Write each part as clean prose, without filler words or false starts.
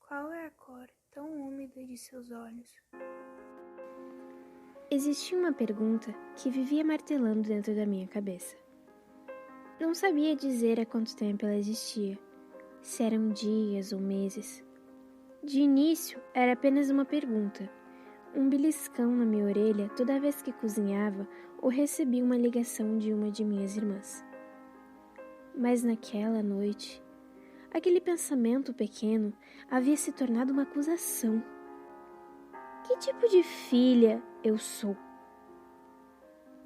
Qual é a cor tão úmida de seus olhos? Existia uma pergunta que vivia martelando dentro da minha cabeça. Não sabia dizer há quanto tempo ela existia, se eram dias ou meses. De início, era apenas uma pergunta, um beliscão na minha orelha toda vez que cozinhava ou recebia uma ligação de uma de minhas irmãs. Mas naquela noite, aquele pensamento pequeno havia se tornado uma acusação. Que tipo de filha eu sou?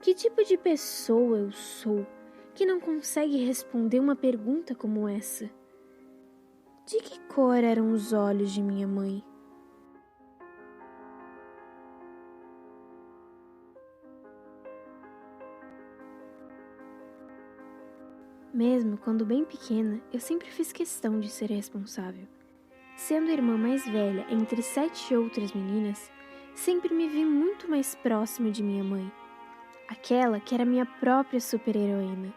Que tipo de pessoa eu sou que não consegue responder uma pergunta como essa? De que cor eram os olhos de minha mãe? Mesmo quando bem pequena, eu sempre fiz questão de ser responsável. Sendo a irmã mais velha entre 7 outras meninas, sempre me vi muito mais próximo de minha mãe, aquela que era minha própria super-heroína.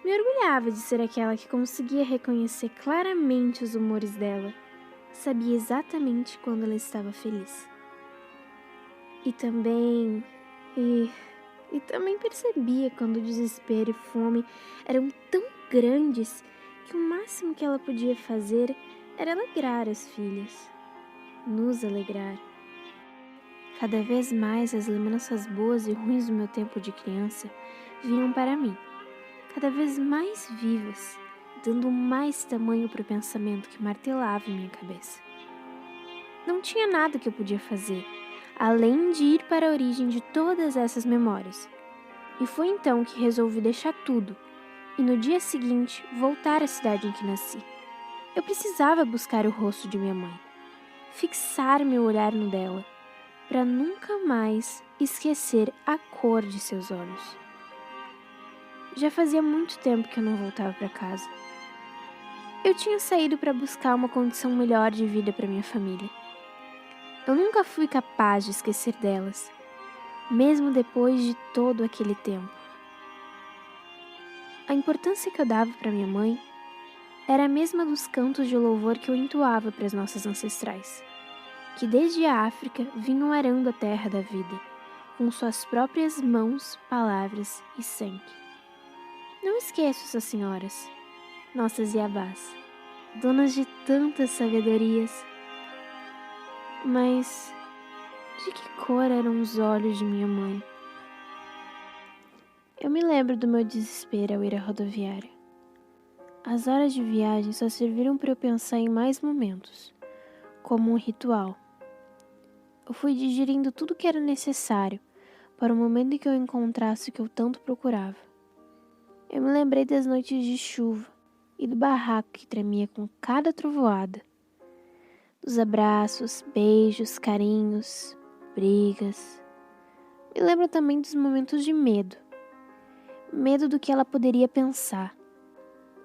Me orgulhava de ser aquela que conseguia reconhecer claramente os humores dela, sabia exatamente quando ela estava feliz. E também percebia quando o desespero e fome eram tão grandes que o máximo que ela podia fazer era alegrar as filhas, nos alegrar. Cada vez mais as lembranças boas e ruins do meu tempo de criança vinham para mim, cada vez mais vivas, dando mais tamanho para o pensamento que martelava em minha cabeça. Não tinha nada que eu podia fazer, além de ir para a origem de todas essas memórias. E foi então que resolvi deixar tudo e no dia seguinte voltar à cidade em que nasci. Eu precisava buscar o rosto de minha mãe, fixar meu olhar no dela, para nunca mais esquecer a cor de seus olhos. Já fazia muito tempo que eu não voltava para casa. Eu tinha saído para buscar uma condição melhor de vida para minha família. Eu nunca fui capaz de esquecer delas, mesmo depois de todo aquele tempo. A importância que eu dava para minha mãe era a mesma dos cantos de louvor que eu entoava para as nossas ancestrais, que desde a África vinham arando a terra da vida, com suas próprias mãos, palavras e sangue. Não esqueço essas senhoras, nossas Iabás, donas de tantas sabedorias. Mas de que cor eram os olhos de minha mãe? Eu me lembro do meu desespero ao ir à rodoviária. As horas de viagem só serviram para eu pensar em mais momentos, como um ritual. Eu fui digerindo tudo que era necessário para o momento em que eu encontrasse o que eu tanto procurava. Eu me lembrei das noites de chuva e do barraco que tremia com cada trovoada, dos abraços, beijos, carinhos, brigas. Me lembro também dos momentos de medo. Medo do que ela poderia pensar.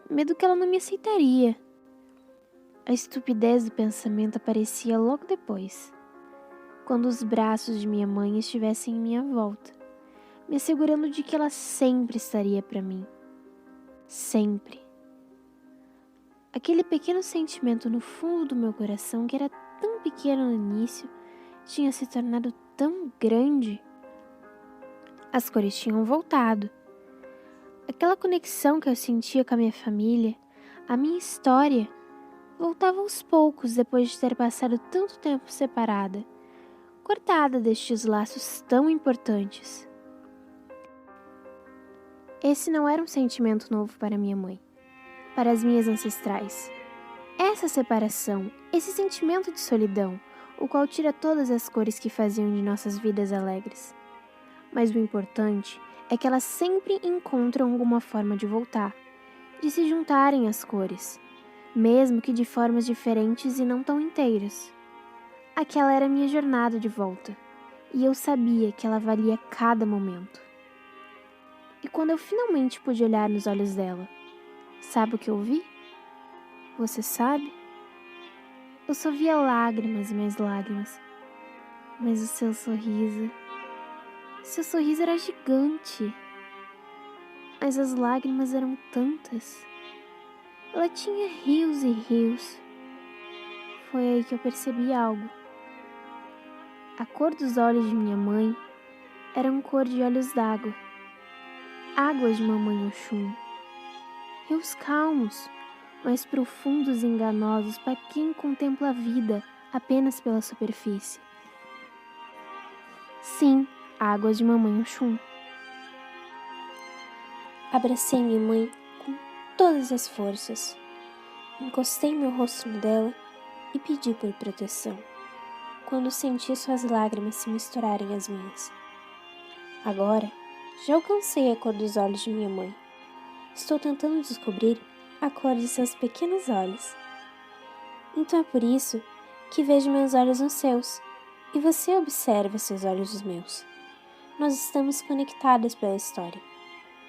Medo que ela não me aceitaria. A estupidez do pensamento aparecia logo depois, quando os braços de minha mãe estivessem em minha volta, me assegurando de que ela sempre estaria para mim. Sempre. Aquele pequeno sentimento no fundo do meu coração, que era tão pequeno no início, tinha se tornado tão grande. As cores tinham voltado. Aquela conexão que eu sentia com a minha família, a minha história, voltava aos poucos depois de ter passado tanto tempo separada, cortada destes laços tão importantes. Esse não era um sentimento novo para minha mãe, para as minhas ancestrais. Essa separação, esse sentimento de solidão, o qual tira todas as cores que faziam de nossas vidas alegres. Mas o importante é que elas sempre encontram alguma forma de voltar, de se juntarem às cores, mesmo que de formas diferentes e não tão inteiras. Aquela era a minha jornada de volta, e eu sabia que ela valia cada momento. E quando eu finalmente pude olhar nos olhos dela, sabe o que eu vi? Você sabe? Eu só via lágrimas e mais lágrimas, mas o seu sorriso era gigante. Mas as lágrimas eram tantas. Ela tinha rios e rios. foi aí que eu percebi algo. A cor dos olhos de minha mãe eram cor de olhos d'água. Águas de mamãe Oxum. Rios calmos, mas profundos e enganosos para quem contempla a vida apenas pela superfície. Sim, águas de mamãe Oxum. Abracei minha mãe com todas as forças. Encostei meu rosto no dela e pedi por proteção, quando senti suas lágrimas se misturarem às minhas. Agora, já alcancei a cor dos olhos de minha mãe. Estou tentando descobrir a cor de seus pequenos olhos. Então é por isso que vejo meus olhos nos seus, e você observa seus olhos nos meus. Nós estamos conectadas pela história.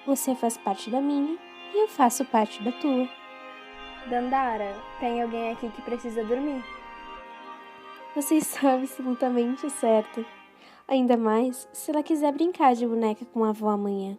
Você faz parte da minha e eu faço parte da tua. Dandara, tem alguém aqui que precisa dormir. Você está absolutamente certa. Ainda mais se ela quiser brincar de boneca com a avó amanhã.